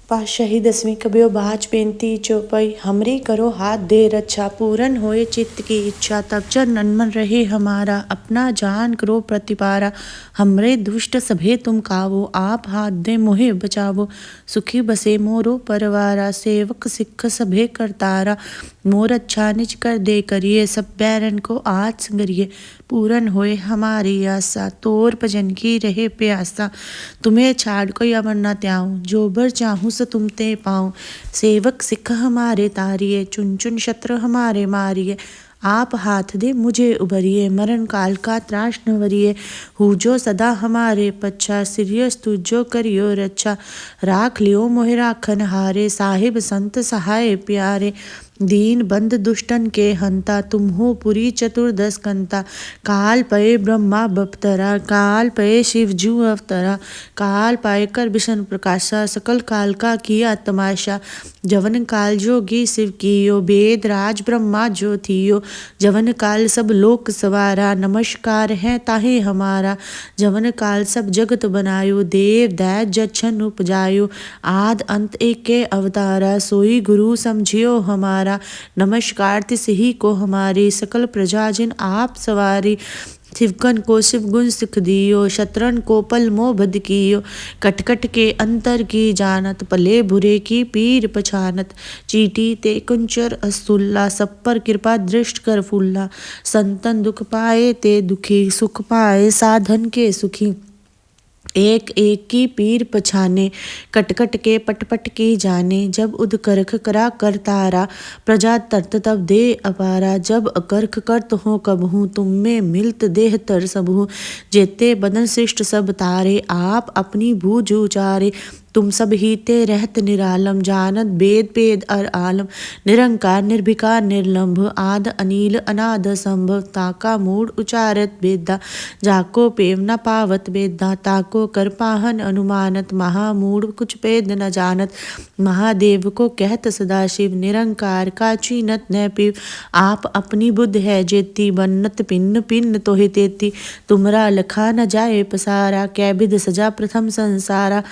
पातशाही दसवीं कबियो बाज बेनती चौपाई हमरी करो हाथ दे रक्षा पूरन होए चित्त की इच्छा तब चरण मन रहे हमारा अपना जान करो प्रतिपारा हमरे दुष्ट सभे तुम कावो आप हाथ दे मोहे बचावो सुखी बसे मोरो परवारा सेवक सिख सभे करतारा मोर अच्छा निज कर दे करिए सब बैरन को आज संगरिए पूरन होए हमारी आशा तोर भजन की रहे प्यासा तुम्हें छाड़ कोई अमर न त्याऊं जो बर चाहूं सो तुम ते पाऊं सेवक सिख हमारे तारिये चुन चुन शत्रु हमारे मारिये आप हाथ दे मुझे उबरिए मरण काल का त्रास न वरिए जो सदा हमारे पच्छा सिरियस तुझो करियो रक्षा राख लियो मोहि राखन हारे साहिब संत सहाय प्यारे दीन बंद दुष्टन के हंता तुम हो पुरी चतुर्दश कंता काल पये ब्रह्मा बपतरा काल पये शिव जू अवतरा काल पाए कर विष्णु प्रकाशा सकल काल का किया तमाशा जवन काल जोगी शिव कियो वेद राज ब्रह्मा जो थियो जवन काल सब लोक सवारा नमस्कार है ताहे हमारा जवन काल सब जगत बनायो देव दैत जच्छन उपजायो आद अंत एक के अवतारा सोई गुरु समझियो हमारा नमस्कार तिस ही को हमारी सकल प्रजा जिन आप सवारी शिवकन को शिव गुण सिख दियो शत्रन को पल मोह बद कियो कटकट के अंतर की जानत पले बुरे की पीर पछानत चीटी ते कुंचर अस्तुल्ला सब पर कृपा दृष्ट कर फुल्ला संतन दुख पाए ते दुखी सुख पाए साधन के सुखी एक एक की पीर पछाने कटकट के पटपट की जाने जब उद करख करा कर तारा प्रजा तरत तब दे अपारा जब अकर्ख करत हो कबहू तुम में मिलत देह तर सबहू जेते बदन शिष्ट सब तारे आप अपनी भूज उचारे तुम सब ही ते रहत निरालम जानत वेद पेद अर आलम निरंकार निर्भिकार निर्लंभ आद अनिल अनाद संभव ताका मूड उचारत वेदा जाको पेव न पावत वेदा ताको कर पाहन अनुमानत महामूड कुछ पेद न जानत महादेव को कहत सदाशिव निरंकार का चीनत न पीव आप अपनी बुद्ध है जेती बन्नत पिन्न पिन्न तोहि तेती तुमरा लखा न जाए पसारा कै विध सजा प्रथम संसारा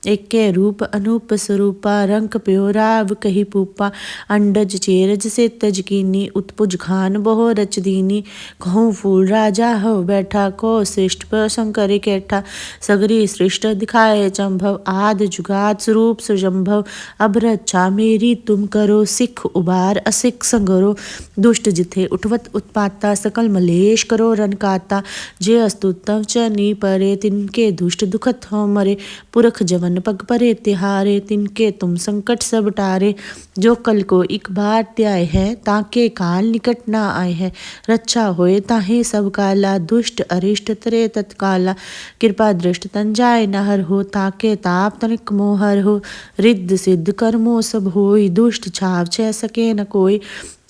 एक के रूप अनूप स्वरूपा रंक प्योराव कही पूपा अंडज चेरज से तज कीनी उत्पुज खान बहु रच दीनी कहूँ फूल राजा हो बैठा को श्रेष्ठ पर शंकर कैठा सगरी श्रेष्ठ दिखाए चंभव आद जुगात स्वरूप सुजंभव अब रक्षा मेरी तुम करो सिख उबार असिख संगरो दुष्ट जिथे उठवत उत्पाता सकल मलेश करो रनकाता जे अस्तुतम च नी परे तिनके दुष्ट दुखत हो मरे पुरख जवन पग परे तिहारे तिनके तुम संकट सब टारे जो कल को एक बार त्याय है ताके काल निकट ना आए है रक्षा होए ताहे सब काला दुष्ट अरिष्ट तरे तत्काला कृपा दृष्ट तन जाय नहर हो ताके ताप तनिक मोहर हो रिद्ध सिद्ध कर्मो सब होई दुष्ट छाव छह सके न कोई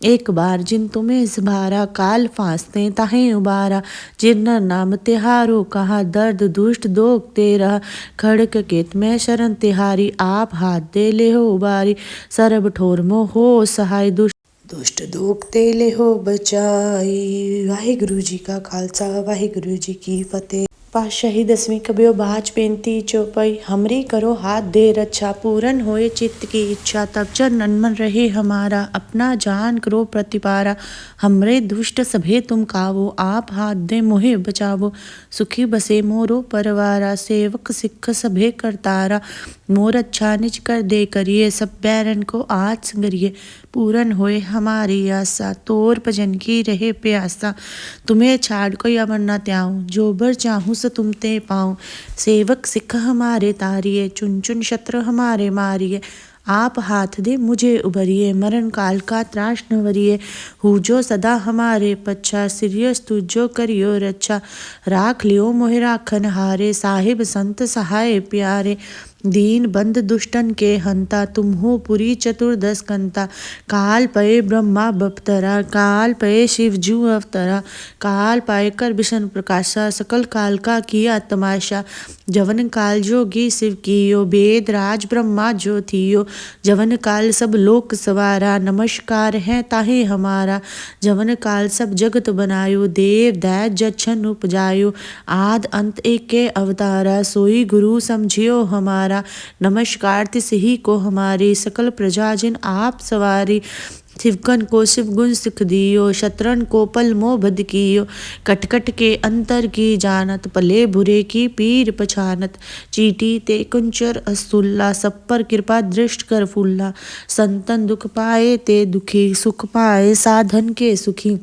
एक बार जिन तुम्हें सभारा काल फांसते ताहे उबारा जिन नाम तिहारो कहा दर्द दुष्ट दोग तेरा खड़क केत में शरण तिहारी आप हाथ दे ले हो उबारी सरब ठोर मो हो सहाय दुष्ट दोग ते ले हो बचाई। वाहिगुरु जी का खालसा वाहिगुरु जी की फतेह। पातशाही दसवीं कबियो बाज बेनती चौपाई हमरी करो हाथ दे रक्षा पूरन होए चित्त की इच्छा तब चरण मन रहे हमारा अपना जान करो प्रतिपारा हमरे दुष्ट सभे तुम कावो आप हाथ दे मोहे बचावो सुखी बसे मोरो परवारा सेवक सिख सभे करतारा मोर अच्छा निज कर दे करिए सब बैरन को आज संगरिए पूरन होए हमारी आशा तोर भजन की रहे प्यासा तुम्हें छाड़ कोई अमर न त्याऊं जो बर चाहूं सो तुम ते पाऊं सेवक सिख हमारे तारिये चुन चुन शत्रु हमारे मारिये आप हाथ दे मुझे उबरिए मरण काल का त्रास न वरिए जो सदा हमारे पच्छा सिरियस तुझो करियो रक्षा राख लियो मोहि राखन हारे साहिब संत सहाय प्यारे दीन बंद दुष्टन के हंता तुम हो पुरी चतुर्दश कंता काल पये ब्रह्मा बपतरा काल पये शिव जू अवतरा काल पाए कर विष्णु प्रकाशा सकल काल का किया तमाशा जवन काल जोगी शिव कियो वेद राज ब्रह्मा जो थियो जवन काल सब लोक सवारा नमस्कार है ताहे हमारा जवन काल सब जगत बनायो देव दैत जच्छन उपजायो आद अंत एक के अवतारा सोई गुरु समझियो हमारा हमारा, नमस्कार तिस ही को हमारी, सकल प्रजा जिन आप सवारी। शिवकन को शिव गुण सिख दियो, शतरन को पल मोह बद कियो, कटकट के अंतर की जानत, पले बुरे की पीर पछानत। चीटी ते कुंचर अस्तुल्ला, सब पर कृपा दृष्ट कर फूल्ला, संतन दुख पाए ते दुखी, सुख पाए साधन के सुखी।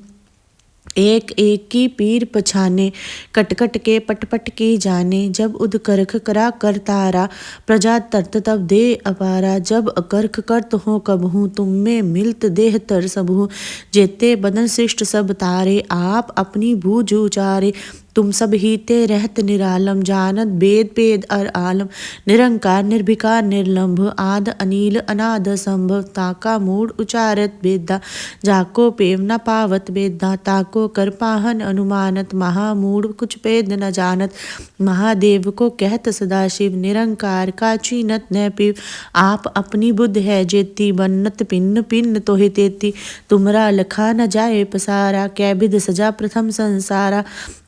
एक एक की पीर पछाने, कटकट के पटपट की जाने, जब उद करख करा कर तारा, प्रजा तरत तब दे अपारा। जब अकर्ख करत हो कबहू, तुम में मिलत देह तर सबहू, जेते बदन शिष्ट सब तारे, आप अपनी बूझ उचारे। तुम सब ही ते रहत निरालम, जानत वेद पेद अर आलम, निरंकार निर्भिकार निर्लंभ, आद अनील अनाद संभव। ताका मूड उचारत वेदा, जाको पेव न पावत वेदा, ताको कर पाहन अनुमानत, महामूढ़ कुछ पेद न जानत। महादेव को कहत सदाशिव, निरंकार का चीनत न पीव, आप अपनी बुद्ध है जेती, बन्नत पिन्न पिन्न तोहि तेती। तुमरा लखा न जाए पसारा, कै विध सजा प्रथम संसारा।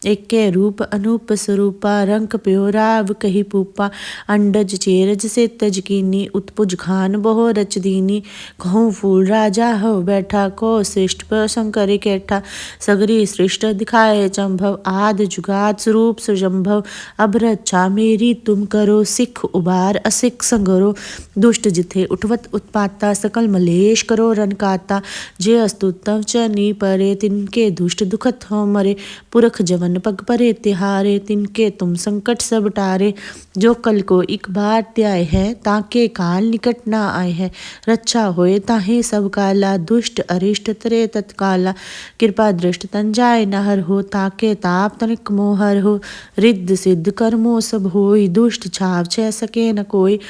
एक के रूप अनूप स्वरूपा, रंक प्योराव कही पूपा, अंडज चेरज से तज कीनी, उत्पुज खान बहु रच दीनी। कहूँ फूल राजा हो बैठा, को श्रेष्ठ पर शंकर कैठा, सगरी श्रेष्ठ दिखाए चंभव, आद जुगात स्वरूप सुजंभव। अब रक्षा मेरी तुम करो, सिख उबार असिख संगरो, दुष्ट जिथे उठवत उत्पाता, सकल मलेश करो रनकाता। जे अस्तुतम चनी परे, तिनके दुष्ट दुखत हो मरे, पुरख जवन पग परे तिहारे, तिनके तुम संकट सब टारे। जो कल को एक बार त्याय है, ताके काल निकट ना आए है, रक्षा होए ताहे सब काला, दुष्ट अरिष्ट तरे तत्काला। कृपा दृष्ट तन जाय नहर हो, ताके ताप तनिक मोहर हो, रिद्ध सिद्ध कर्मो सब होई, दुष्ट छाव छह सके न कोई।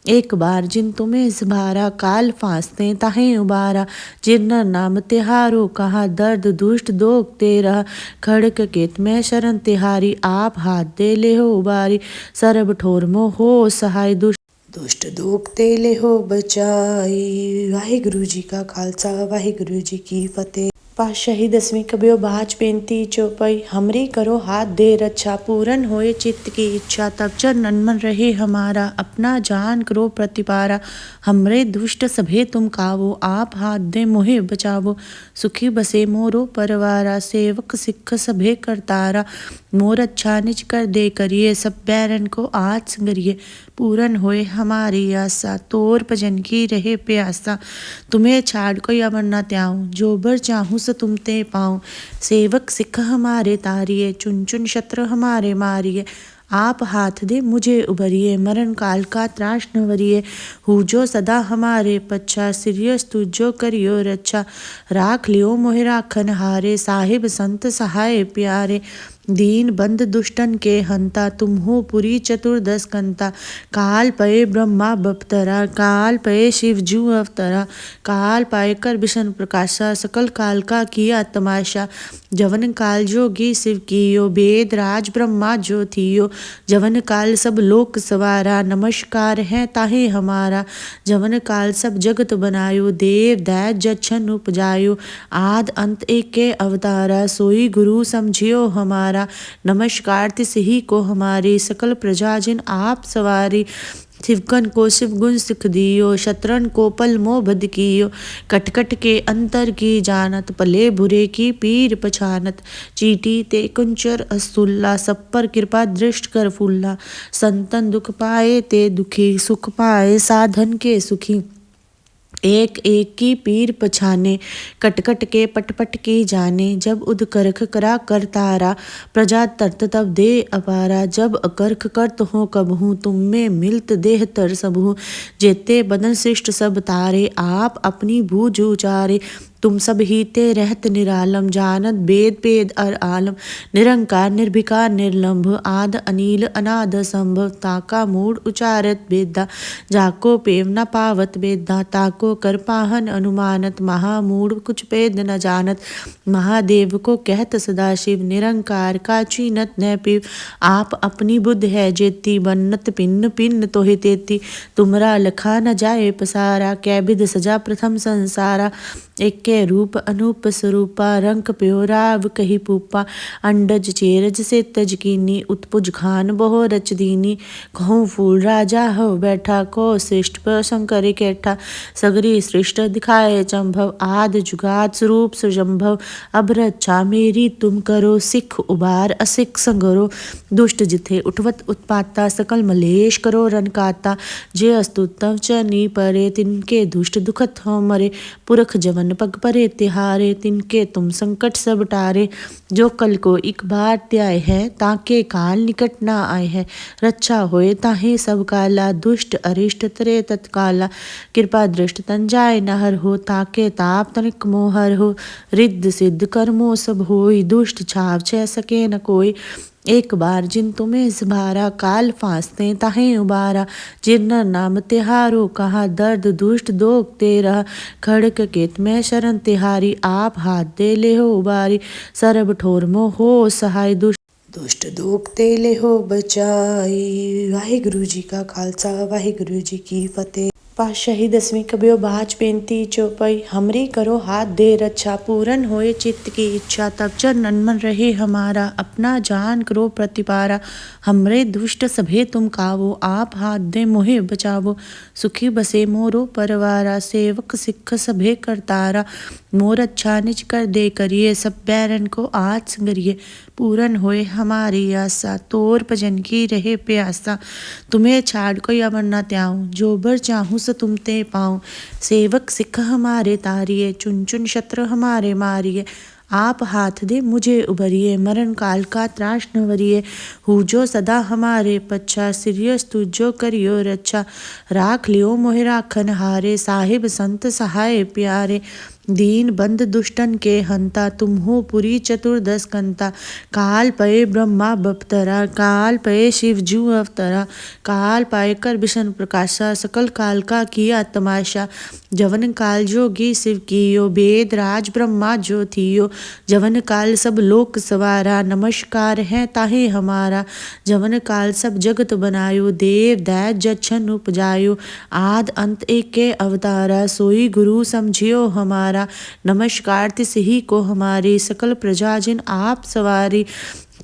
एक बार जिन तुम्हें सभारा, काल फांसते ताहे उबारा, जिन नाम तिहारो कहा, दर्द दुष्ट दोग तेरा। खड़क केत में शरण तिहारी, आप हाथ दे ले हो उबारी, सरब ठोर मो हो सहाय, दुष्ट दोग ते ले हो बचाई। वाहिगुरु जी का खालसा, वाहिगुरु जी की फतेह। पातशाही 10वीं कबियो बाच बेनती चौपाई, हमरी करो हाथ दे रक्षा, पूरन होए चित्त की इच्छा, तब चरणन मन रहे हमारा, अपना जान करो प्रतिपारा। हमरे दुष्ट सभे तुम कावो, आप हाथ दे मोहे बचावो, सुखी बसे मोरो परवारा, सेवक सिख सभे करतारा। मोर अच्छा निज कर दे करिए, सब बैरन को आज संगरिए, पूरन होए हमारी आशा, तोर भजन की रहे प्यासा। तुम्हें छाड़ कोई अमर न त्याऊं, जो बर चाहूं सो तुम ते पाऊं। सेवक सिख हमारे तारिये, चुन चुन शत्रु हमारे मारिये, आप हाथ दे मुझे उबरिए, मरण काल का त्रास न वरिए। हूजो सदा हमारे पच्छा, सिरियस तुझो करियो रक्षा, राख लियो मोहि राखन हारे, साहिब संत सहाय प्यारे। दीन बंद दुष्टन के हंता, तुम हो पुरी चतुर्दश कंता। काल पये ब्रह्मा बपतरा, काल पये शिव जू अवतरा, काल पाए कर विष्णु प्रकाशा, सकल काल का किया तमाशा। जवन काल जोगी शिव कियो, वेद राज ब्रह्मा जो थियो, जवन काल सब लोक सवारा, नमस्कार है ताहे हमारा। जवन काल सब जगत बनायो, देव दैत जच्छन उपजायो, आद अंत एक के अवतारा, सोई गुरु समझियो हमारा। नमस्कार तिस ही को हमारी, सकल प्रजा जिन आप सवारी। शिवकन को शिव गुण सिख दियो, शतरन को पल मोह बद कियो, कटकट के अंतर की जानत, पले बुरे की पीर पछानत। चीटी ते कुंचर अस्तुल्ला, सब पर कृपा दृष्ट कर फूल्ला, संतन दुख पाए ते दुखी, सुख पाए साधन के सुखी। एक एक की पीर पछाने, कटकट के पटपट की जाने, जब उद करख करा कर तारा, प्रजा तरत तब दे अपारा। जब अकर्ख करत हो कबहू, तुम में मिलत देह तर सबहू, जेते बदन शिष्ट सब तारे, आप अपनी बूझ उचारे। तुम सब ही ते रहत निरालम, जानत वेद पेद अर आलम, निरंकार निर्भिकार निर्लंभ, आद अनील अनाद संभव। ताका मूड उचारत वेदा, जाको पेव न पावत वेदा, ताको कर पाहन अनुमानत, महामूढ़ कुछ पेद न जानत। महादेव को कहत सदाशिव, निरंकार का चीनत न पीव, आप अपनी बुद्ध है जेती, बन्नत पिन्न पिन्न तोहि तेती। तुमरा लखा न जाए पसारा, कै विध सजा प्रथम संसारा। एक के एके रूप अनूप स्वरूपा रंक प्यो राव कही पूपा अंडज चेरज से तज कीनी उत्पुज खान बहु रच दीनी कहूँ फूल राजा हो बैठा को श्रेष्ठ पर शंकर कैठा सगरी श्रेष्ठ दिखाए चंभव आद जुगात स्वरूप सुजंभव अब रक्षा मेरी तुम करो सिख उबार असिख संगरो दुष्ट जिथे उठवत उत्पाता सकल मलेश करो रन काता जे अस्तुतम च नी परे तिनके दुष्ट दुखत हो मरे पुरख जवन पग परे तिहारे तिनके तुम संकट सब टारे जो कल को एक बार त्याय है ताके काल निकट ना आए है रक्षा होए ताहे सब काला दुष्ट अरिष्ट तरे तत्काला कृपा दृष्ट तन जाय नहर हो ताके ताप तनिक मोहर हो रिद्ध सिद्ध कर्मो सब होई दुष्ट छाव छह सके न कोई एक बार जिन तुम्हें सभारा काल फांसते ताहे उबारा जिन नाम तिहारो कहा दर्द दुष्ट दोग तेरा खड़क केत में शरण तिहारी आप हाथ दे ले हो उबारी सरब ठोर मो हो सहाय दुष्ट दोग ते ले हो बचाई। वाहिगुरु जी का खालसा वाहिगुरु जी की फतेह। पातशाही 10वीं कबियो बाज बेनती चौपाई हमरी करो हाथ दे रक्षा पूरन होए चित्त की इच्छा तब चरण मन रहे हमारा अपना जान करो प्रतिपारा हमरे दुष्ट सभे तुम कावो आप हाथ दे मोहे बचावो सुखी बसे मोरो परवारा सेवक सिख सभे करतारा मोर अच्छा निज कर दे करिए सब बैरन को आज संगरिए पूरन होए हमारी आशा तोर भजन की रहे प्यासा तुम्हें छाड़ कोई अमर न त्याऊं जो बर चाहूं स तुम ते पाऊं सेवक सिख हमारे तारिये चुन चुन शत्रु हमारे मारिये आप हाथ दे मुझे उबरिए मरण काल का त्रास न वरिए हु जो सदा हमारे पच्छा सिरियस तुझो करियो रक्षा राख लियो मोहि राखन हारे साहिब संत सहाय प्यारे दीन बंद दुष्टन के हंता तुम हो पुरी चतुर्दश कंता काल पये ब्रह्मा बपतरा काल पये शिव जू अवतरा काल पाए कर विष्णु प्रकाशा सकल काल का किया तमाशा जवन काल जोगी शिव कियो वेद राज ब्रह्मा जो थियो जवन काल सब लोक सवारा नमस्कार है ताहे हमारा जवन काल सब जगत बनायो देव दैत जच्छन उपजायो आद अंत एक के अवतारा सोई गुरु समझियो हमारा नमस्कार तिस ही को हमारी सकल प्रजा जिन आप सवारी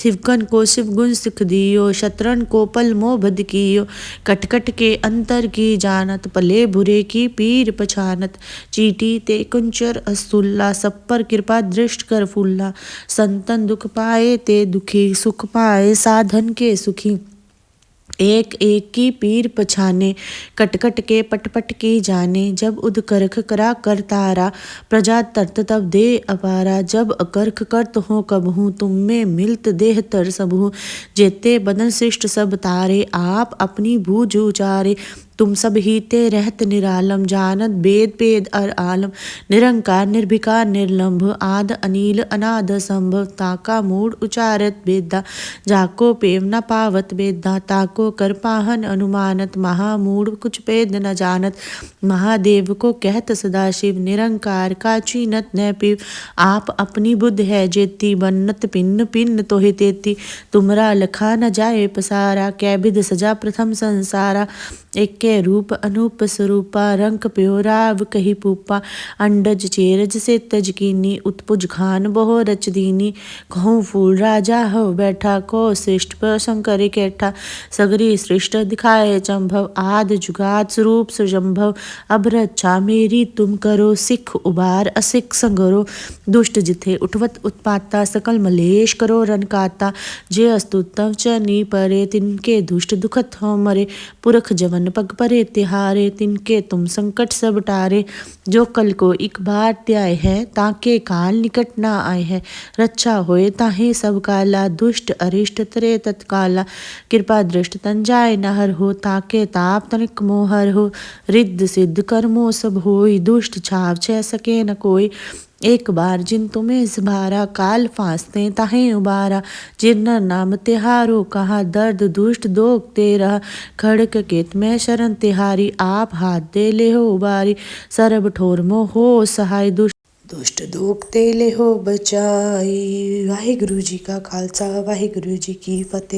शिवकन को शिव गुण सिख दियो शत्रन को पल मोह बद कियो कटकट के अंतर की जानत पले बुरे की पीर पछानत चीटी ते कुंचर असुल्ला सब पर कृपा दृष्ट कर फुल्ला संतन दुख पाए ते दुखी सुख पाए साधन के सुखी एक एक की पीर पछाने कटकट के पटपट की जाने जब उद करख करा कर तारा प्रजा तरत तब दे अपारा जब अकर्ख करत हो कबहू तुम में मिलत देह तर सबहू जेते बदन शिष्ट सब तारे आप अपनी भूज उचारे तुम सब ही ते रहत निरालम जानत वेद पेद अर आलम निरंकार निर्भिकार निर्लंभ आद अनिल अनाद संभव ताका मूड उचारत वेदा जाको पेव न पावत वेदा ताको कर पाहन अनुमानत महामूड कुछ पेद न जानत महादेव को कहत सदाशिव निरंकार का चीनत न पीव आप अपनी बुद्ध है जेती बन्नत पिन्न पिन्न तोहि तेती तुमरा लखा न जाए पसारा कै विध सजा प्रथम संसारा एके रूप अनूप स्वरूपा रंक प्यो राव कही पूपा अंडज चेरज से तज कीनी उत्पुज खान बहु रच दीनी कहूँ फूल राजा हो बैठा को श्रेष्ठ पर शंकर कैठा सगरी श्रेष्ठ दिखाए चंभव आद जुगात स्वरूप सुजंभव अब रक्षा मेरी तुम करो सिख उबार असिख संगरो दुष्ट जिथे उठवत उत्पाता सकल मलेश करो रन काता जे अस्तुतम च नी परे तिनके दुष्ट दुखत हो मरे पुरख जवन पग परे तिहारे तिनके तुम संकट सब टारे जो कल को एक बार त्याय है ताके काल निकट ना आए है रक्षा होए ताहे सब काला दुष्ट अरिष्ट तरे तत्काला कृपा दृष्ट तन जाय नहर हो ताके ताप तनिक मोहर हो रिद्ध सिद्ध कर्मो सब होई दुष्ट छाव छह सके न कोई एक बार जिन तुम्हें सभारा काल फांसते ताहे उबारा जिन नाम तिहारो कहा दर्द दुष्ट दोग तेरा खड़क केत में शरण तिहारी आप हाथ दे ले हो उबारी सरब ठोर मो हो सहाय दुष्ट दोग ते ले हो बचाई। वाहिगुरु जी का खालसा वाहिगुरु जी की फतेह।